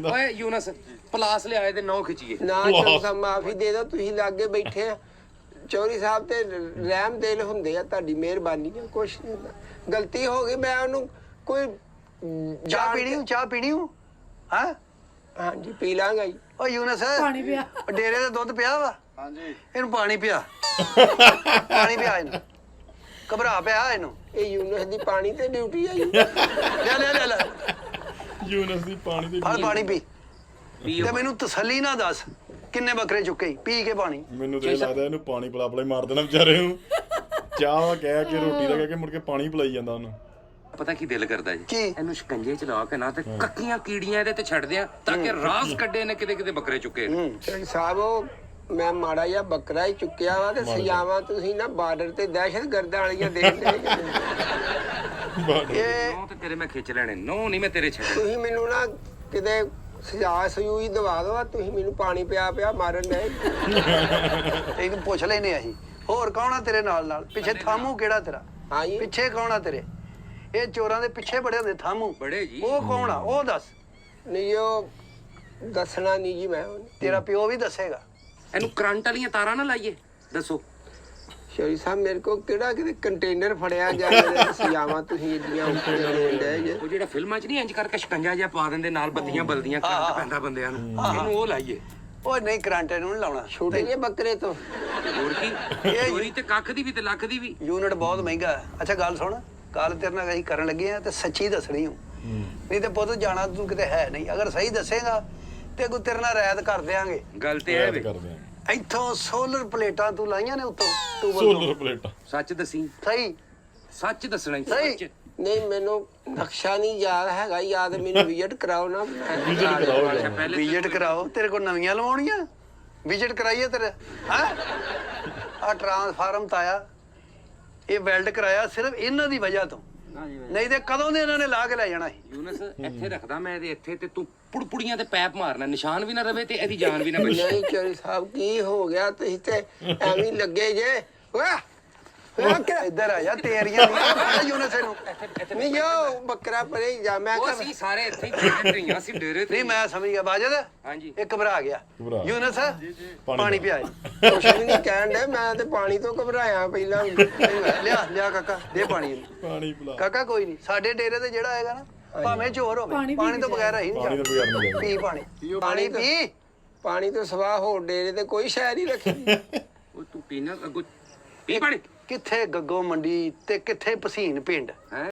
ਓਏ ਯੂਨਸ ਪਲਾਸ ਲਿਆਏ ਤੇ ਨੌ ਖਿੱਚੀਏ ਨਾ ਚੋਰੀ ਸਾਹਿਬ ਮਾਫੀ ਦੇ ਦਿਓ ਤੁਸੀਂ ਲਾਗੇ ਬੈਠੇ ਆ ਚੋਰੀ ਸਾਹਿਬ ਤੇ ਰਹਿਮ ਦਿਲ ਹੁੰਦੇ ਆ ਤੁਹਾਡੀ ਮਿਹਰਬਾਨੀ ਨਾਲ ਕੁਛ ਨਹੀਂ ਹੁੰਦਾ ਗਲਤੀ ਹੋ ਗਈ ਮੈਂ ਉਹਨੂੰ ਕੋਈ ਚਾਹ ਪੀਣੀ ਹੂੰ ਹਾਂ ਹਾਂਜੀ ਪੀ ਲਾਂਗਾ ਜੀ ਓ ਯੂਨਸ ਪਾਣੀ ਪਿਆ ਡੇਰੇ ਦਾ ਦੁੱਧ ਪਿਆ ਵਾ ਹਾਂਜੀ ਇਹਨੂੰ ਪਾਣੀ ਪਿਆ ਇਹਨੂੰ ਘਬਰਾ ਪਿਆ ਇਹਨੂੰ ਇਹ ਯੂਨਸ ਦੀ ਪਾਣੀ ਤੇ ਡਿਊਟੀ ਆ ਜੀ ਲੈ ਯੂਨਸ ਦੀ ਪਾਣੀ ਦੇ ਫੜ ਪਾਣੀ ਪੀ ਤੇ ਮੈਨੂੰ ਤਸੱਲੀ ਨਾ ਦੱਸ ਕਿੰਨੇ ਬੱਕਰੇ ਚੁੱਕੇ ਈ? ਪੀ ਕੇ ਪਾਣੀ ਮੈਨੂੰ ਤੇ ਲੱਗਦਾ ਇਹਨੂੰ ਪਾਣੀ ਪਿਲਾ ਮਾਰ ਦੇਣਾ ਵਿਚਾਰੇ ਨੂੰ ਚਾਹ ਕਹਿ ਕੇ ਰੋਟੀ ਦਾ ਕਹਿ ਕੇ ਮੁੜ ਕੇ ਪਾਣੀ ਪਿਲਾਈ ਜਾਂਦਾ ਉਹਨੂੰ ਪਤਾ ਕੀ ਦਿਲ ਕਰਦਾ ਜੀ ਕੀ? ਇਹਨੂੰ ਸ਼ਿਕੰਜੇ ਚ ਲਾ ਕੇ ਨਾ ਤੇ ਕੱਕੀਆਂ ਕੀੜੀਆਂ ਇਹਦੇ ਤੇ ਛੱਡ ਦਿਆਂ ਤਾਂ ਕਿ ਰਾਸ ਕੱਢੇ ਨੇ ਕਿਤੇ ਬੱਕਰੇ ਚੁੱਕੇ ਚੋਰੀ ਸਾਹਿਬ ਉਹ ਮੈਂ ਮਾੜਾ ਜਿਹਾ ਬੱਕਰਾ ਹੀ ਚੁੱਕਿਆ ਵਾ ਤੇ ਸਜ਼ਾਵਾਂ ਤੁਸੀਂ ਨਾ ਬਾਰਡਰ ਤੇ ਦਹਿਸ਼ਤਗਰਦਾਂ ਵਾਲੀਆਂ ਦੇਖਦੇ ਇਹ ਨੌ ਤੇ ਤੇਰੇ ਮੈਂ ਖਿੱਚ ਲੈਣੇ ਨੌ ਨਹੀਂ ਮੈਂ ਤੇਰੇ ਛੱਡੇ ਤੁਸੀਂ ਮੈਨੂੰ ਨਾ ਕਿਤੇ ਸਜ਼ਾ ਸਯੂਈ ਦਵਾ ਦੋ ਤੁਸੀਂ ਮੈਨੂੰ ਪਾਣੀ ਪਿਆ ਮਾਰਨ ਦੇ ਇੱਕ ਪੁੱਛ ਲੈਨੇ ਅਸੀਂ ਹੋਰ ਕੌਣ ਆ ਤੇਰੇ ਨਾਲ ਪਿੱਛੇ ਥਾਮੂ ਕਿਹੜਾ ਤੇਰਾ ਹਾਂ ਜੀ ਪਿੱਛੇ ਕੌਣ ਆ ਤੇਰੇ ਇਹ ਚੋਰਾਂ ਦੇ ਪਿੱਛੇ ਬੜੇ ਹੁੰਦੇ ਥਾਮੂ ਬੜੇ ਜੀ ਉਹ ਕੌਣ ਆ ਉਹ ਦੱਸ ਨਹੀਂ ਉਹ ਦੱਸਣਾ ਨਹੀਂ ਜੀ ਮੈਂ ਉਹਨੂੰ। ਤੇਰਾ ਪਿਓ ਵੀ ਦੱਸੇਗਾ ਇਹਨੂੰ ਕਰੰਟ ਵਾਲੀਆਂ ਤਾਰਾਂ ਨਾ ਲਾਈਏ ਦੱਸੋ ਸ਼ਰੀ ਸਾਹਿਬ ਮੇਰੇ ਕੋ ਕਿਹੜਾ ਕਿਤੇ ਕੰਟੇਨਰ ਫੜਿਆ ਗਿਆ ਜਿਹੜੇ ਸਜ਼ਾਵਾਂ ਤੁਸੀਂ ਏਡੀਆਂ ਉੱਤੇ ਲੈਂਦੇ ਜੇ ਉਹ ਜਿਹੜਾ ਫਿਲਮਾਂ 'ਚ ਨਹੀਂ ਇੰਜ ਕਰਕੇ ਸ਼ਿਕੰਜਾ ਜਿਹਾ ਪਾ ਦਿੰਦੇ ਨਾਲ ਬੱਤੀਆਂ ਬਲਦੀਆਂ ਕਰੰਟ ਪੈਂਦਾ ਬੰਦਿਆਂ ਨੂੰ ਇਹਨੂੰ ਉਹ ਲਾਈਏ ਓਏ ਨਹੀਂ ਕਰੰਟ ਇਹਨੂੰ ਨੀ ਲਾਉਣਾ ਛੋਟੇ ਜਿਹੇ ਬੱਕਰੇ ਤੋਂ ਹੋਰ ਕੀ ਚੋਰੀ ਤੇ ਕੱਖ ਦੀ ਵੀ ਤੇ ਲੱਖ ਦੀ ਵੀ ਯੂਨਿਟ ਬਹੁਤ ਮਹਿੰਗਾ ਹੈ। ਅੱਛਾ ਗੱਲ ਸੁਣ ਕੱਲ ਤੇਰੇ ਨਾਲ ਅਸੀਂ ਕਰਨ ਲੱਗੇ ਆ ਤੇ ਸੱਚੀ ਦੱਸਣੀ ਹੂੰ ਨਹੀਂ ਤੇ ਪੁੱਤ ਜਾਣਾ ਤੂੰ ਕਿਤੇ ਹੈ ਨਹੀਂ ਅਗਰ ਸਹੀ ਦੱਸੇਗਾ ਤੇ ਅੱਗੋਂ ਤੇਰੇ ਨਾਲ ਰਾਇਤ ਕਰ ਦਿਆਂਗੇ ਗੱਲ ਤੇ ਇਹ ਵੇ ਕਰਦੇ ਆ ਇੱਥੋਂ ਸੋਲਰ ਪਲੇਟਾਂ ਤੂੰ ਲਾਈਆਂ ਨੇ ਉੱਤੋਂ ਟੂਬਲ ਸੋਲਰ ਪਲੇਟਾਂ ਸੱਚ ਦਸੀ ਸਹੀ ਸੱਚ ਦੱਸਣਾ ਹੀ ਸਹੀ। ਸੱਚ ਨਹੀਂ ਮੈਨੂੰ ਨਕਸ਼ਾ ਨਹੀਂ ਯਾਦ ਹੈਗਾ ਯਾਦ ਮੈਨੂੰ ਵਿਜ਼ਿਟ ਕਰਾਓ ਨਾ ਵਿਜ਼ਿਟ ਕਰਾਓ ਅੱਛਾ ਪਹਿਲੇ ਵਿਜ਼ਿਟ ਕਰਾਓ ਤੇਰੇ ਕੋਲ ਨਵੀਆਂ ਲਵਾਉਣੀਆਂ ਵਿਜ਼ਿਟ ਕਰਾਈਏ ਤੇਰੇ ਹਾਂ ਆ ਟਰਾਂਸਫਾਰਮ ਤਾਇਆ ਇਹ ਵੈਲਡ ਕਰਾਇਆ ਸਿਰਫ ਇਹਨਾਂ ਦੀ ਵਜ੍ਹਾ ਤੋਂ ਨਹੀਂ ਤੇ ਕਦੋਂ ਦੇ ਇਹਨਾਂ ਨੇ ਲਾ ਕੇ ਲੈ ਜਾਣਾ ਸੀ ਯੂਨਸ ਇੱਥੇ ਰੱਖਦਾ ਮੈਂ ਇਹਦੇ ਇੱਥੇ ਤੇ ਤੂੰ ਪੁੜਪੁੜੀਆਂ ਤੇ ਪੈਪ ਮਾਰਨਾ ਨਿਸ਼ਾਨ ਵੀ ਨਾ ਰਵੇ ਤੇ ਇਹਦੀ ਜਾਨ ਵੀ ਨਾ ਬਚੇ ਨਹੀਂ ਚੋਰੀ ਸਾਹਿਬ ਕੀ ਹੋ ਗਿਆ ਤੁਸੀਂ ਤੇ ਐਵੇਂ ਹੀ ਲੱਗੇ ਜੇ ਵਾਹ ਇੱਧਰ ਆ ਜਾ ਤੇਰੀਆਂ ਨਹੀਂ ਯੂਨਸ ਨੂੰ ਨਹੀਂ ਜੋ ਬੱਕਰਾ ਪਰੇ ਹੀ ਜਾ ਮੈਂ ਉਹ ਕਿਹਾ ਅਸੀਂ ਸਾਰੇ ਇੱਥੇ ਹੀ ਬੈਠੇ ਰਹੀਆਂ ਸੀ ਡੇਰੇ ਤੇ ਨਹੀਂ ਮੈਂ ਸਮਝ ਗਿਆ ਬਾਜਦ ਹਾਂਜੀ ਇਹ ਘਬਰਾ ਗਿਆ ਘਬਰਾ। ਯੂਨਸ ਪਾਣੀ ਪਿਆਏ ਕੁਛ ਵੀ ਨਹੀਂ ਕਹਿਣ ਦੇ ਮੈਂ ਤੇ ਪਾਣੀ ਤੋਂ ਘਬਰਾਇਆ ਪਹਿਲਾਂ ਲਿਆ ਕਾਕਾ ਦੇ ਪਾਣੀ ਇਹਨੂੰ। ਪਾਣੀ ਪਿਲਾ ਕਾਕਾ ਕੋਈ ਨਹੀਂ ਸਾਡੇ ਡੇਰੇ ਤੇ ਜਿਹੜਾ ਆਏਗਾ ਨਾ ਭਾਵੇਂ ਚੋਰ ਹੋਵੇ ਪਾਣੀ ਤੋਂ ਬਗੈਰ ਹੀ ਨਹੀਂ ਪਾਣੀ ਤੋਂ ਬਗੈਰ ਨਹੀਂ ਪੀ ਪਾਣੀ ਪਾਣੀ ਪੀ ਪਾਣੀ ਤੋਂ ਸਵਾ ਹੋਰ ਡੇਰੇ ਤੇ ਕੋਈ ਸ਼ੈ ਨਹੀਂ ਰੱਖੀ ਉਹ ਤੂੰ ਪੀਣਾ ਅੱਗੋਂ ਪੀ ਪਾਣੀ ਕਿੱਥੇ ਗੱਗੋ ਮੰਡੀ ਤੇ ਕਿੱਥੇ ਪਸੀਨ ਪਿੰਡ ਹੈ